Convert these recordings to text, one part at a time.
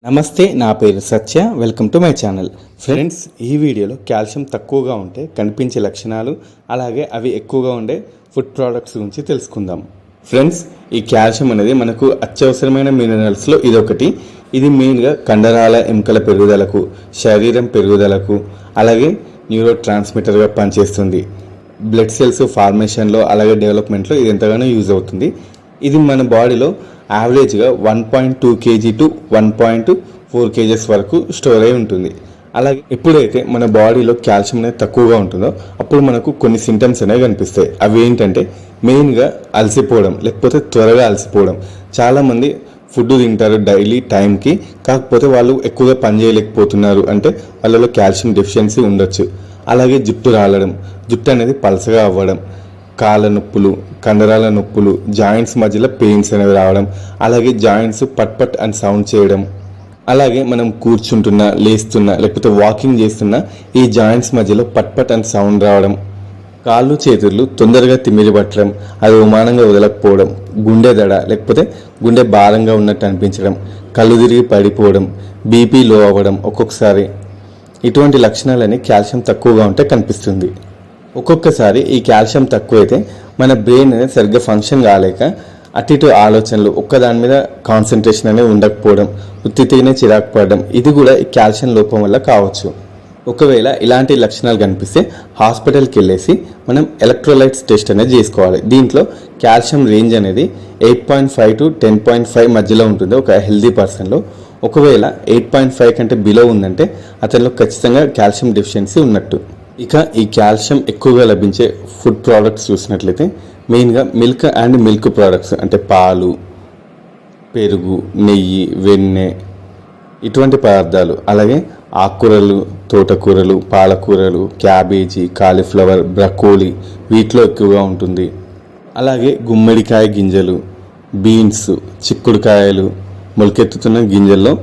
నమస్తే, నా పేరు Satya. Welcome to my channel. Friends, ఈ వీడియోలో కాల్షియం తక్కువగా ఉంటే కనిపించే లక్షణాలు, అలాగే అవి ఎక్కువగా ఉండే ఫుడ్ ప్రోడక్ట్స్ గురించి తెలుసుకుందాం. ఫ్రెండ్స్, ఈ కాల్షియం అనేది మనకు అత్యవసరమైన మినరల్స్లో ఇదొకటి. ఇది మెయిన్గా కండరాల ఎముకల పెరుగుదలకు, శరీరం పెరుగుదలకు, అలాగే న్యూరో ట్రాన్స్మిటర్గా పనిచేస్తుంది. బ్లడ్ సెల్స్ ఫార్మేషన్లో అలాగే డెవలప్మెంట్లో ఇది ఎంతగానో యూజ్ అవుతుంది. ఇది మన బాడీలో యావరేజ్గా 1.2 kg టు 1.4 kgs వరకు స్టోర్ అయి ఉంటుంది. అలాగే ఎప్పుడైతే మన బాడీలో కాల్షియం అనేది తక్కువగా ఉంటుందో అప్పుడు మనకు కొన్ని సింటమ్స్ అనేవి కనిపిస్తాయి. అవి ఏంటంటే మెయిన్గా అలసిపోవడం, లేకపోతే త్వరగా అలసిపోవడం. చాలామంది ఫుడ్ తింటారు డైలీ టైంకి, కాకపోతే వాళ్ళు ఎక్కువగా పని చేయలేకపోతున్నారు, అంటే వాళ్ళలో కాల్షియం డెఫిషియన్సీ ఉండొచ్చు. అలాగే జుట్టు రాలడం, జుట్టు అనేది పలసగా అవ్వడం, కాళ్ళ నొప్పులు, కండరాల నొప్పులు, జాయింట్స్ మధ్యలో పెయిన్స్ అనేవి రావడం, అలాగే జాయింట్స్ పట్ పట్ అని సౌండ్ చేయడం, అలాగే మనం కూర్చుంటున్నా, లేస్తున్నా, లేకపోతే వాకింగ్ చేస్తున్నా ఈ జాయింట్స్ మధ్యలో పట్ పట్ అని సౌండ్ రావడం, కాళ్ళు చేతులు తొందరగా తిమ్మిరి పట్టడం, అది ఉమానంగా వదలకపోవడం, గుండె దడ లేకపోతే గుండె భారంగా ఉన్నట్టు అనిపించడం, కళ్ళు తిరిగి పడిపోవడం, బీపీ లో అవ్వడం ఒక్కొక్కసారి. ఇటువంటి లక్షణాలని కాల్షియం తక్కువగా ఉంటే కనిపిస్తుంది. ఒక్కొక్కసారి ఈ కాల్షియం తక్కువైతే మన బ్రెయిన్ అనేది సరిగ్గా ఫంక్షన్ కాలేక అటు ఇటు ఆలోచనలు, ఒక్కదాని మీద కాన్సన్ట్రేషన్ అనేది ఉండకపోవడం, ఉత్తినే చిరాకు పడడం, ఇది కూడా ఈ కాల్షియం లోపం వల్ల కావచ్చు. ఒకవేళ ఇలాంటి లక్షణాలు కనిపిస్తే హాస్పిటల్కి వెళ్ళేసి మనం ఎలక్ట్రోలైట్స్ టెస్ట్ అనేది చేసుకోవాలి. దీంట్లో కాల్షియం రేంజ్ అనేది 8.5 టు 10.5 మధ్యలో ఉంటుంది ఒక హెల్దీ పర్సన్లో. ఒకవేళ 8.5 కంటే బిలో ఉందంటే అతనిలో ఖచ్చితంగా కాల్షియం డెఫిషియన్సీ ఉన్నట్టు. ఇక ఈ కాల్షియం ఎక్కువగా లభించే ఫుడ్ ప్రోడక్ట్స్ చూసినట్లయితే మెయిన్గా మిల్క్ అండ్ మిల్క్ ప్రోడక్ట్స్, అంటే పాలు, పెరుగు, నెయ్యి, వెన్నె, ఇటువంటి పదార్థాలు. అలాగే ఆకుకూరలు, తోటకూరలు, పాలకూరలు, క్యాబేజీ, కాలీఫ్లవర్, బ్రకోలీ, వీటిలో ఎక్కువగా ఉంటుంది. అలాగే గుమ్మడికాయ గింజలు, బీన్స్, చిక్కుడుకాయలు, మొలకెత్తుతున్న గింజల్లో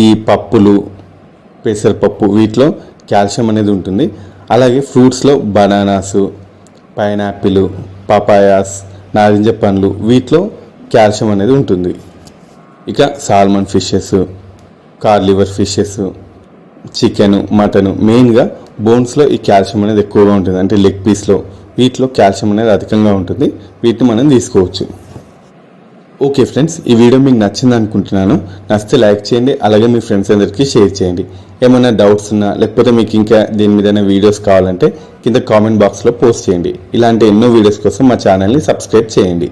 ఈ పప్పులు, పెసరపప్పు, వీటిలో కాల్షియం అనేది ఉంటుంది. అలాగే ఫ్రూట్స్లో బనానాసు, పైనాపిల్, పపాయాస్, నారింజ పండ్లు, వీటిలో కాల్షియం అనేది ఉంటుంది. ఇక salmon fishes, cod liver fishes, chicken, mutton, మెయిన్గా బోన్స్లో ఈ కాల్షియం అనేది ఎక్కువగా ఉంటుంది. అంటే లెగ్ పీస్లో, వీటిలో కాల్షియం అనేది అధికంగా ఉంటుంది. వీటిని మనం తీసుకోవచ్చు. ఓకే ఫ్రెండ్స్, ఈ వీడియో మీకు నచ్చింది అనుకుంటున్నాను. నచ్చితే లైక్ చేయండి, అలాగే మీ ఫ్రెండ్స్ అందరికీ షేర్ చేయండి. ఏమైనా డౌట్స్ ఉన్నా, లేకపోతే మీకు ఇంకా దీని మీద వీడియోస్ కావాలంటే కింద కామెంట్ బాక్స్లో పోస్ట్ చేయండి. ఇలాంటి ఎన్నో వీడియోస్ కోసం మా ఛానల్ని సబ్స్క్రైబ్ చేయండి.